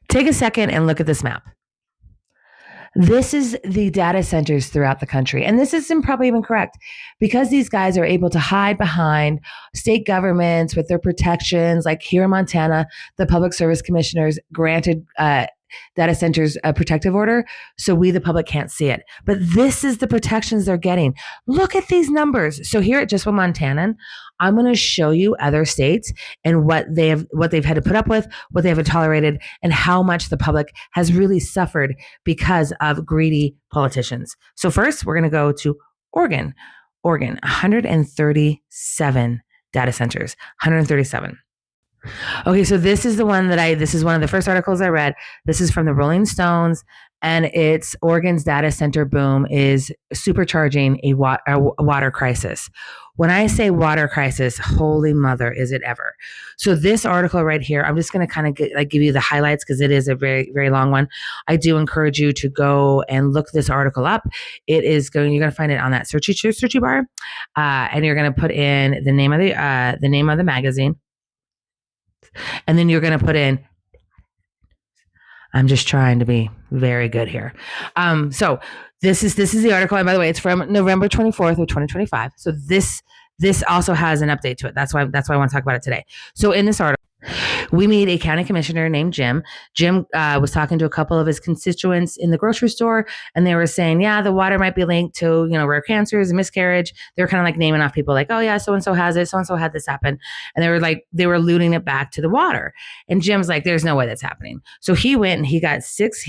Take a second and look at this map. This is the data centers throughout the country. And this isn't probably even correct because these guys are able to hide behind state governments with their protections. Like here in Montana, the Public Service Commissioners granted data centers a protective order, so we, the public, can't see it. But this is the protections they're getting. Look at these numbers. So here at Just One Montanan, I'm going to show you other states and what they've had to put up with, what they have tolerated, and how much the public has really suffered because of greedy politicians. So first, we're going to go to Oregon. Oregon, 137 data centers, 137. Okay, so this is one of the first articles I read. This is from the Rolling Stones, and it's Oregon's data center boom is supercharging a water crisis. When I say water crisis, holy mother, is it ever. So this article right here, I'm just going to kind of give you the highlights because it is a very, very long one. I do encourage you to go and look this article up. You're going to find it on that searchy bar, and you're going to put in the name of the magazine. And then you're going to put in, I'm just trying to be very good here. So this is the article. And by the way, it's from November 24th of 2025. So this also has an update to it. That's why I want to talk about it today. So in this article, we meet a county commissioner named Jim. Jim was talking to a couple of his constituents in the grocery store, and they were saying, yeah, the water might be linked to, rare cancers and miscarriage. They were kind of like naming off people like, oh yeah, so-and-so has it. So-and-so had this happen. And they were alluding it back to the water. And Jim's like, there's no way that's happening. So he went and he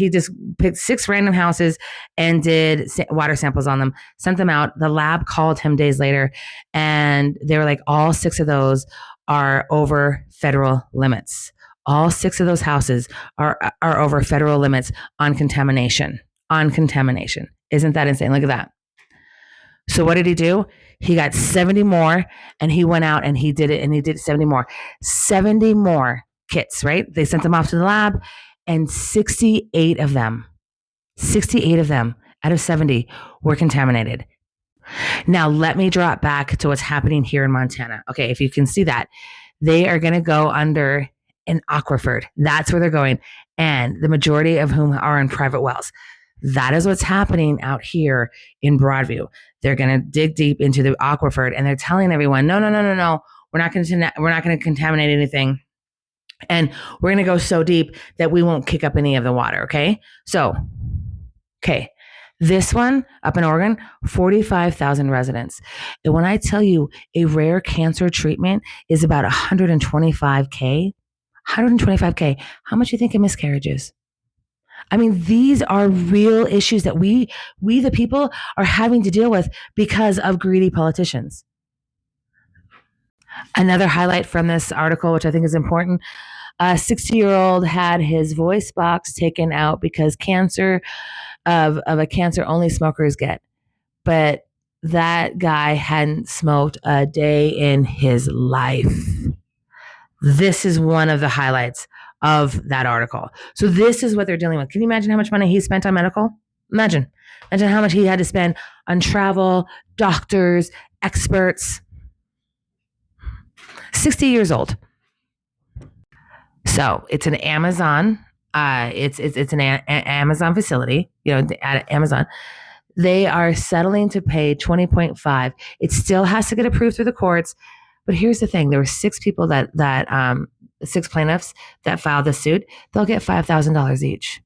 just picked 6 random houses and did water samples on them, sent them out. The lab called him days later, and they were like, all 6 of those are over federal limits. All 6 of those houses are over federal limits on contamination. Isn't that insane? Look at that. So what did he do? He got 70 more, and he went out and he did it, and he did 70 more. 70 more kits, right? They sent them off to the lab, and 68 of them out of 70 were contaminated. Now, let me drop back to what's happening here in Montana. Okay, if you can see that, they are going to go under an aquifer. That's where they're going. And the majority of whom are in private wells. That is what's happening out here in Broadview. They're going to dig deep into the aquifer, and they're telling everyone, no. We're not going to contaminate anything. And we're going to go so deep that we won't kick up any of the water. Okay. This one up in Oregon, 45,000 residents. And when I tell you a rare cancer treatment is about $125K, how much do you think a miscarriage is? I mean, these are real issues that we the people are having to deal with because of greedy politicians. Another highlight from this article, which I think is important, a 60-year-old had his voice box taken out because cancer of a cancer only smokers get. But that guy hadn't smoked a day in his life. This is one of the highlights of that article. So this is what they're dealing with. Can you imagine how much money he spent on medical? Imagine how much he had to spend on travel, doctors, experts. 60 years old. So it's an Amazon. It's an Amazon facility. At Amazon, they are settling to pay 20.5. It still has to get approved through the courts. But here's the thing: there were 6 people that 6 plaintiffs that filed the suit. They'll get $5,000 each.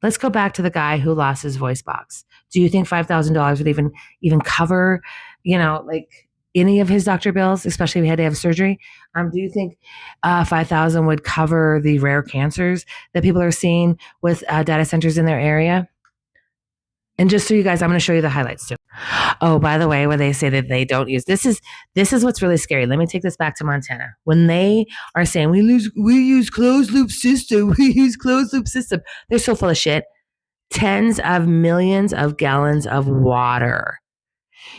Let's go back to the guy who lost his voice box. Do you think $5,000 would even cover, any of his doctor bills, especially if he had to have surgery? Do you think $5,000 would cover the rare cancers that people are seeing with data centers in their area? And just so you guys, I'm going to show you the highlights too. Oh, by the way, when they say that they don't use this is what's really scary. Let me take this back to Montana. When they are saying we use closed loop system, they're so full of shit. Tens of millions of gallons of water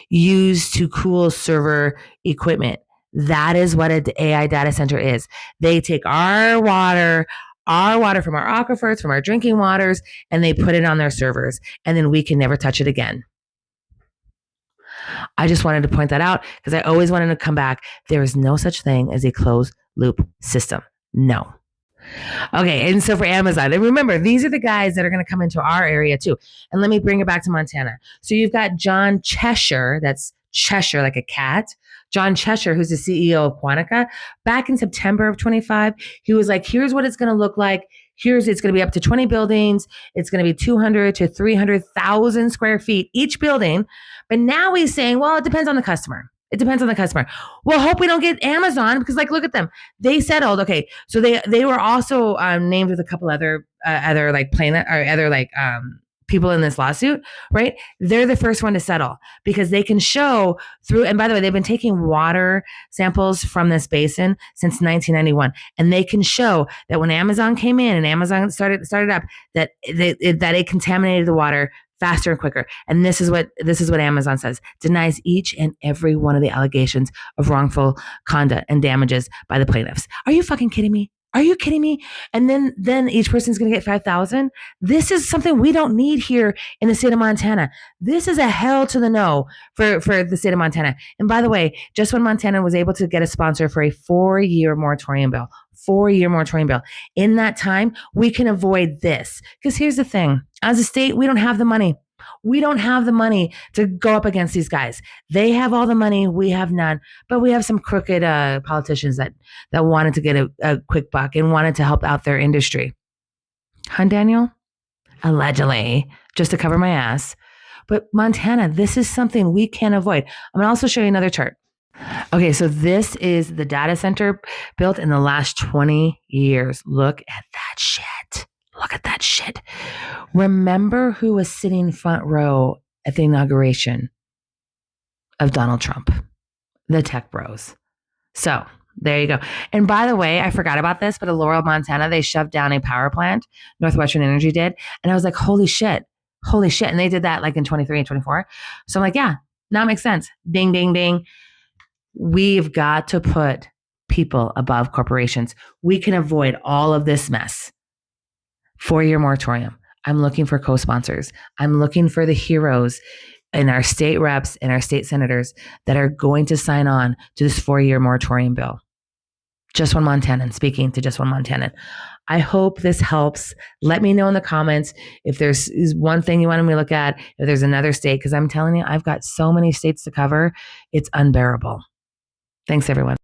used to cool server equipment. That is what an AI data center is. They take our water from our aquifers, from our drinking waters, and they put it on their servers, and then we can never touch it again. I just wanted to point that out because I always wanted to come back. There is no such thing as a closed loop system. No. Okay, and so for Amazon, and remember, these are the guys that are going to come into our area too. And let me bring it back to Montana. So you've got John Cheshire, that's Cheshire like a cat. John Cheshire, who's the CEO of Quantica, back in September of 25, he was like, here's what it's going to look like. It's going to be up to 20 buildings. It's going to be 200 to 300,000 square feet each building. But now he's saying, well, it depends on the customer. It depends on the customer. Well, hope we don't get Amazon because, like, look at them. They settled. Okay, so they were also named with a couple other like planet or other like people in this lawsuit, right? They're the first one to settle because they can show through. And by the way, they've been taking water samples from this basin since 1991, and they can show that when Amazon came in and Amazon started up, that it contaminated the water faster and quicker. And this is what Amazon says: denies each and every one of the allegations of wrongful conduct and damages by the plaintiffs. Are you fucking kidding me? Are you kidding me? And then each person's going to get 5,000. This is something we don't need here in the state of Montana. This is a hell to the no for the state of Montana. And by the way, just when Montana was able to get a sponsor for a 4-year moratorium bill, in that time, we can avoid this. Because here's the thing. As a state, we don't have the money. We don't have the money to go up against these guys. They have all the money. We have none. But we have some crooked politicians that wanted to get a quick buck and wanted to help out their industry. Huh, Daniel? Allegedly, just to cover my ass. But Montana, this is something we can avoid. I'm going to also show you another chart. Okay, so this is the data center built in the last 20 years. Look at that shit. Look at that shit. Remember who was sitting front row at the inauguration of Donald Trump? The tech bros. So there you go. And by the way, I forgot about this, but at Laurel, Montana, they shoved down a power plant. Northwestern Energy did. And I was like, holy shit. And they did that like in 23 and 24. So I'm like, yeah, now it makes sense. Ding, ding, ding. We've got to put people above corporations. We can avoid all of this mess. 4-year moratorium. I'm looking for co-sponsors. I'm looking for the heroes in our state reps and our state senators that are going to sign on to this 4-year moratorium bill. Just one Montanan, speaking to just one Montanan. I hope this helps. Let me know in the comments if there's one thing you want me to look at, if there's another state, because I'm telling you, I've got so many states to cover. It's unbearable. Thanks, everyone.